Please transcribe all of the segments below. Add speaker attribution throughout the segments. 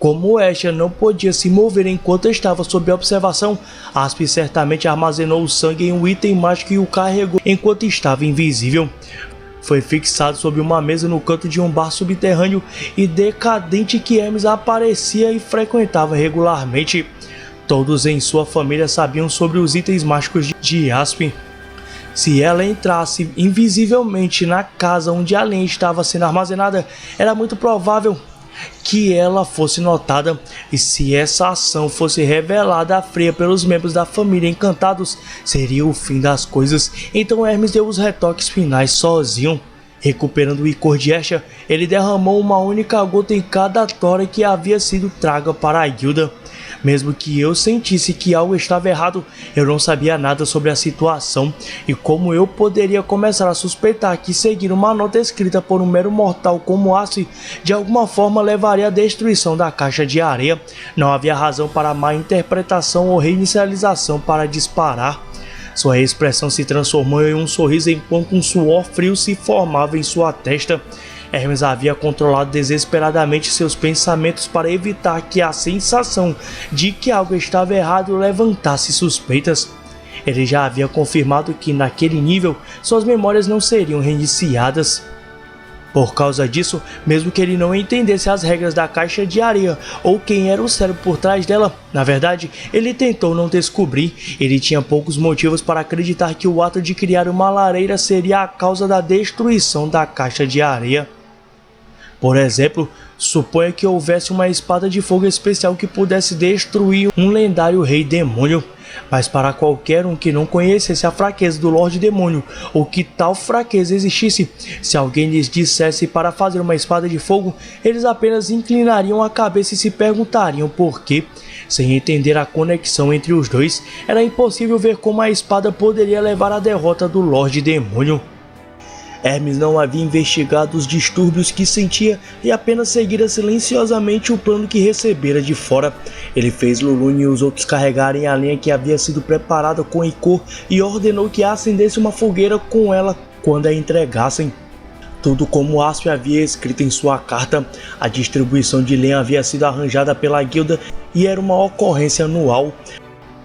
Speaker 1: Como Escher não podia se mover enquanto estava sob observação, Asp certamente armazenou o sangue em um item mágico e o carregou enquanto estava invisível. Foi fixado sob uma mesa no canto de um bar subterrâneo e decadente que Hermes aparecia e frequentava regularmente. Todos em sua família sabiam sobre os itens mágicos de Asp. Se ela entrasse invisivelmente na casa onde a lenha estava sendo armazenada, era muito provável que ela fosse notada, e se essa ação fosse revelada a Freya pelos membros da família encantados, seria o fim das coisas. Então Hermes deu os retoques finais sozinho. Recuperando o icor de Escher, ele derramou uma única gota em cada tora que havia sido traga para a guilda. Mesmo que eu sentisse que algo estava errado, eu não sabia nada sobre a situação, e como eu poderia começar a suspeitar que seguir uma nota escrita por um mero mortal como Asp de alguma forma levaria à destruição da caixa de areia, não havia razão para má interpretação ou reinicialização para disparar. Sua expressão se transformou em um sorriso enquanto um suor frio se formava em sua testa. Hermes havia controlado desesperadamente seus pensamentos para evitar que a sensação de que algo estava errado levantasse suspeitas. Ele já havia confirmado que naquele nível suas memórias não seriam reiniciadas. Por causa disso, mesmo que ele não entendesse as regras da caixa de areia ou quem era o cérebro por trás dela, na verdade, ele tentou não descobrir. Ele tinha poucos motivos para acreditar que o ato de criar uma lareira seria a causa da destruição da caixa de areia. Por exemplo, suponha que houvesse uma espada de fogo especial que pudesse destruir um lendário rei demônio. Mas para qualquer um que não conhecesse a fraqueza do Lorde Demônio, ou que tal fraqueza existisse, se alguém lhes dissesse para fazer uma espada de fogo, eles apenas inclinariam a cabeça e se perguntariam por quê. Sem entender a conexão entre os dois, era impossível ver como a espada poderia levar à derrota do Lorde Demônio. Hermes não havia investigado os distúrbios que sentia e apenas seguira silenciosamente o plano que recebera de fora. Ele fez Lulune e os outros carregarem a lenha que havia sido preparada com icor e ordenou que acendesse uma fogueira com ela quando a entregassem. Tudo como Asp havia escrito em sua carta, a distribuição de lenha havia sido arranjada pela guilda e era uma ocorrência anual.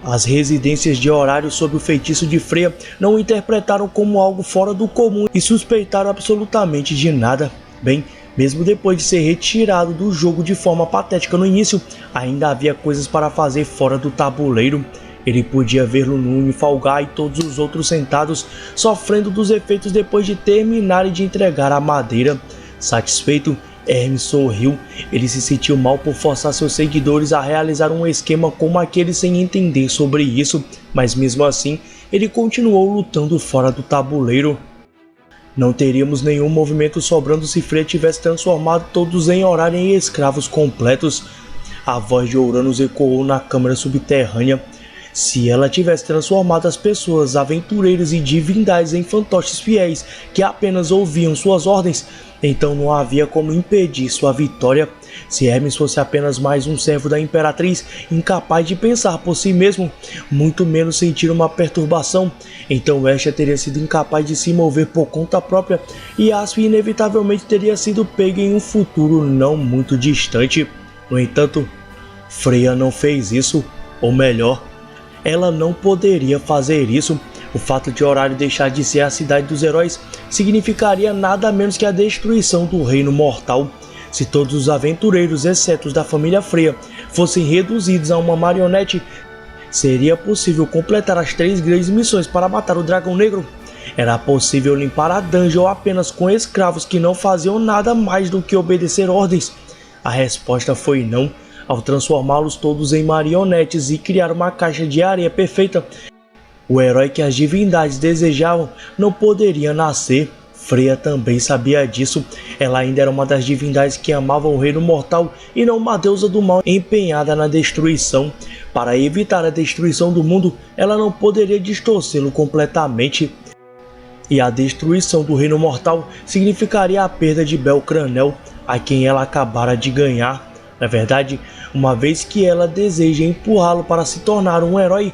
Speaker 1: As residências de horário sob o feitiço de Freya não o interpretaram como algo fora do comum e suspeitaram absolutamente de nada. Bem, mesmo depois de ser retirado do jogo de forma patética no início, ainda havia coisas para fazer fora do tabuleiro. Ele podia ver Lulune, Falgar e todos os outros sentados, sofrendo dos efeitos depois de terminarem de entregar a madeira. Satisfeito, Hermes sorriu. Ele se sentiu mal por forçar seus seguidores a realizar um esquema como aquele sem entender sobre isso, mas mesmo assim, ele continuou lutando fora do tabuleiro. Não teríamos nenhum movimento sobrando se Freya tivesse transformado todos em horário em escravos completos. A voz de Uranus ecoou na câmara subterrânea. Se ela tivesse transformado as pessoas, aventureiros e divindades em fantoches fiéis que apenas ouviam suas ordens, então não havia como impedir sua vitória. Se Hermes fosse apenas mais um servo da Imperatriz, incapaz de pensar por si mesmo, muito menos sentir uma perturbação, então Escher teria sido incapaz de se mover por conta própria e Asp inevitavelmente teria sido pego em um futuro não muito distante. No entanto, Freya não fez isso, ou melhor, ela não poderia fazer isso. O fato de Horário deixar de ser a cidade dos heróis significaria nada menos que a destruição do reino mortal. Se todos os aventureiros, exceto os da família Freya, fossem reduzidos a uma marionete, seria possível completar as 3 grandes missões para matar o Dragão Negro? Era possível limpar a dungeon apenas com escravos que não faziam nada mais do que obedecer ordens? A resposta foi não. Ao transformá-los todos em marionetes e criar uma caixa de areia perfeita, o herói que as divindades desejavam não poderia nascer. Freya também sabia disso. Ela ainda era uma das divindades que amavam o reino mortal e não uma deusa do mal empenhada na destruição. Para evitar a destruição do mundo, ela não poderia distorcê-lo completamente. E a destruição do reino mortal significaria a perda de Belcranel, a quem ela acabara de ganhar. Na verdade, uma vez que ela deseja empurrá-lo para se tornar um herói,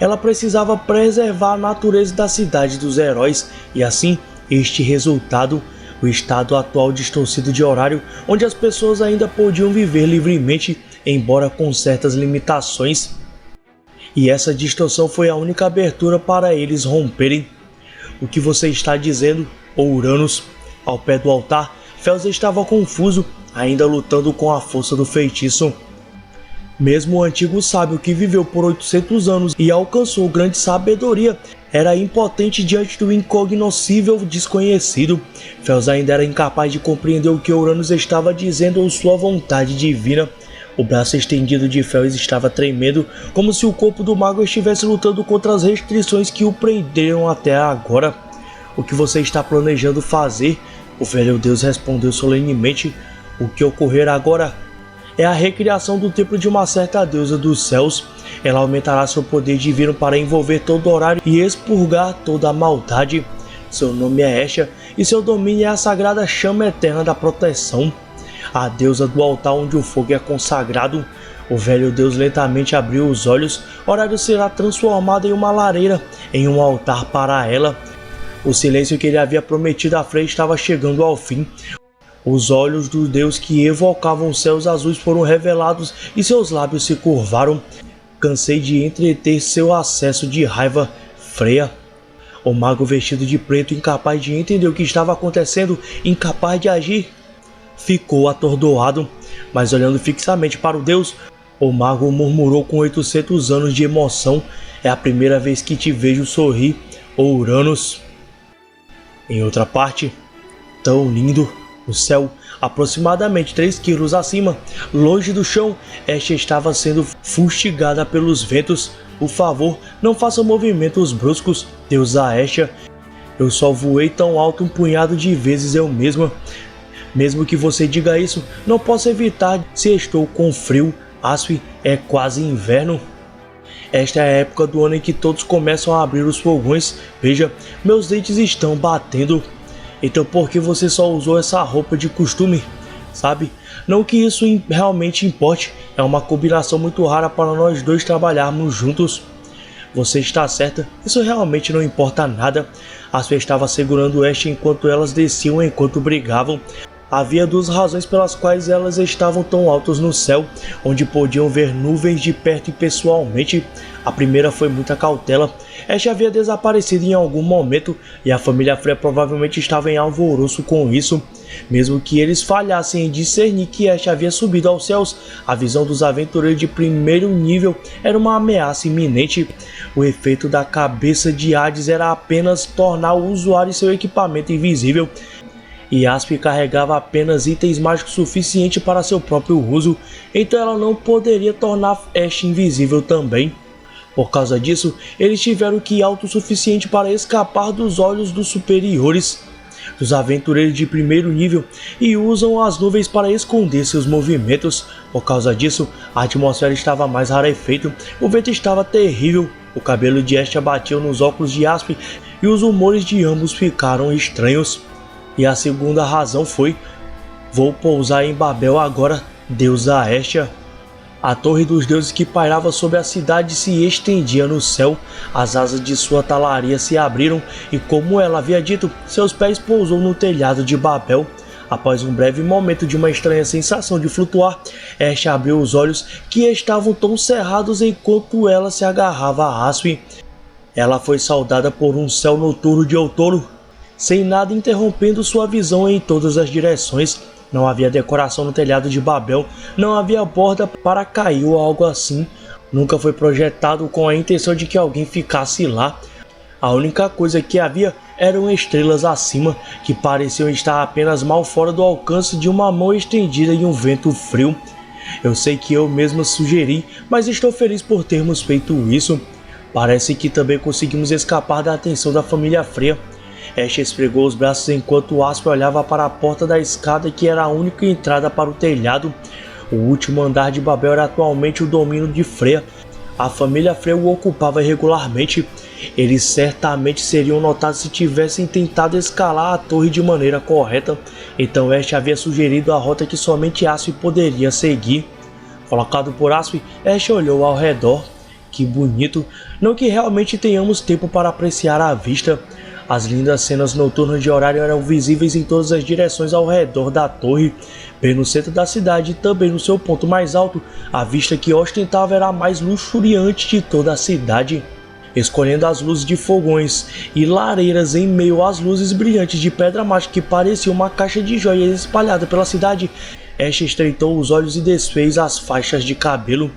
Speaker 1: ela precisava preservar a natureza da cidade dos heróis, e assim, este resultado, o estado atual distorcido de horário, onde as pessoas ainda podiam viver livremente, embora com certas limitações. E essa distorção foi a única abertura para eles romperem. O que você está dizendo, Uranus? Ao pé do altar, Fels estava confuso, ainda lutando com a força do feitiço. Mesmo o antigo sábio que viveu por 800 anos e alcançou grande sabedoria, era impotente diante do incognoscível desconhecido. Fels ainda era incapaz de compreender o que Uranus estava dizendo ou sua vontade divina. O braço estendido de Fels estava tremendo, como se o corpo do mago estivesse lutando contra as restrições que o prenderam até agora. O que você está planejando fazer? O velho deus respondeu solenemente. O que ocorrer agora é a recriação do templo de uma certa deusa dos céus. Ela aumentará seu poder divino para envolver todo o horário e expurgar toda a maldade. Seu nome é Estia e seu domínio é a sagrada chama eterna da proteção. A deusa do altar onde o fogo é consagrado. O velho deus lentamente abriu os olhos. Horário será transformado em uma lareira, em um altar para ela. O silêncio que ele havia prometido a Freya estava chegando ao fim. Os olhos do deus que evocavam céus azuis foram revelados e seus lábios se curvaram. Cansei de entreter seu acesso de raiva, Freya. O mago vestido de preto, incapaz de entender o que estava acontecendo, incapaz de agir, ficou atordoado, mas olhando fixamente para o deus, o mago murmurou com 800 anos de emoção. É a primeira vez que te vejo sorrir, Uranus. Em outra parte, tão lindo, o céu, aproximadamente 3 quilos acima, longe do chão, Estia estava sendo fustigada pelos ventos. Por favor, não faça movimentos bruscos, deusa Estia. Eu só voei tão alto um punhado de vezes eu mesma. Mesmo que você diga isso, não posso evitar se estou com frio. Asp, é quase inverno. Esta é a época do ano em que todos começam a abrir os fogões. Veja, meus dentes estão batendo. Então por que você só usou essa roupa de costume? Sabe? Não que isso realmente importe. É uma combinação muito rara para nós dois trabalharmos juntos. Você está certa, isso realmente não importa nada. Asp estava segurando Estia enquanto elas desciam enquanto brigavam. Havia 2 razões pelas quais elas estavam tão altas no céu, onde podiam ver nuvens de perto e pessoalmente. A primeira foi muita cautela. Estia havia desaparecido em algum momento e a família Freya provavelmente estava em alvoroço com isso. Mesmo que eles falhassem em discernir que Estia havia subido aos céus, a visão dos aventureiros de primeiro nível era uma ameaça iminente. O efeito da cabeça de Hades era apenas tornar o usuário e seu equipamento invisível. E Asp carregava apenas itens mágicos suficientes para seu próprio uso, então ela não poderia tornar Estia invisível também. Por causa disso, eles tiveram que ir alto o suficiente para escapar dos olhos dos superiores, dos aventureiros de primeiro nível, e usam as nuvens para esconder seus movimentos. Por causa disso, a atmosfera estava mais rarefeita, o vento estava terrível, o cabelo de Estia batia nos óculos de Asp e os humores de ambos ficaram estranhos. E a segunda razão foi: vou pousar em Babel agora, deusa Estia. A torre dos deuses que pairava sobre a cidade se estendia no céu. As asas de sua talaria se abriram e, como ela havia dito, seus pés pousou no telhado de Babel. Após um breve momento de uma estranha sensação de flutuar, Estia abriu os olhos, que estavam tão cerrados enquanto ela se agarrava a Asp. Ela foi saudada por um céu noturno de outono, sem nada interrompendo sua visão em todas as direções. Não havia decoração no telhado de Babel, não havia borda para cair ou algo assim. Nunca foi projetado com a intenção de que alguém ficasse lá. A única coisa que havia eram estrelas acima, que pareciam estar apenas mal fora do alcance de uma mão estendida em um vento frio. Eu sei que eu mesma sugeri, mas estou feliz por termos feito isso. Parece que também conseguimos escapar da atenção da família Freya. Estia esfregou os braços enquanto Asp olhava para a porta da escada, que era a única entrada para o telhado. O último andar de Babel era atualmente o domínio de Freya. A família Freya o ocupava regularmente. Eles certamente seriam notados se tivessem tentado escalar a torre de maneira correta. Então Estia havia sugerido a rota que somente Asp poderia seguir. Colocado por Asp, Estia olhou ao redor. Que bonito! Não que realmente tenhamos tempo para apreciar a vista. As lindas cenas noturnas de horário eram visíveis em todas as direções ao redor da torre, bem no centro da cidade e também no seu ponto mais alto. A vista que ostentava era a mais luxuriante de toda a cidade. Escolhendo as luzes de fogões e lareiras em meio às luzes brilhantes de pedra mágica que parecia uma caixa de joias espalhada pela cidade, Ash estreitou os olhos e desfez as faixas de cabelo.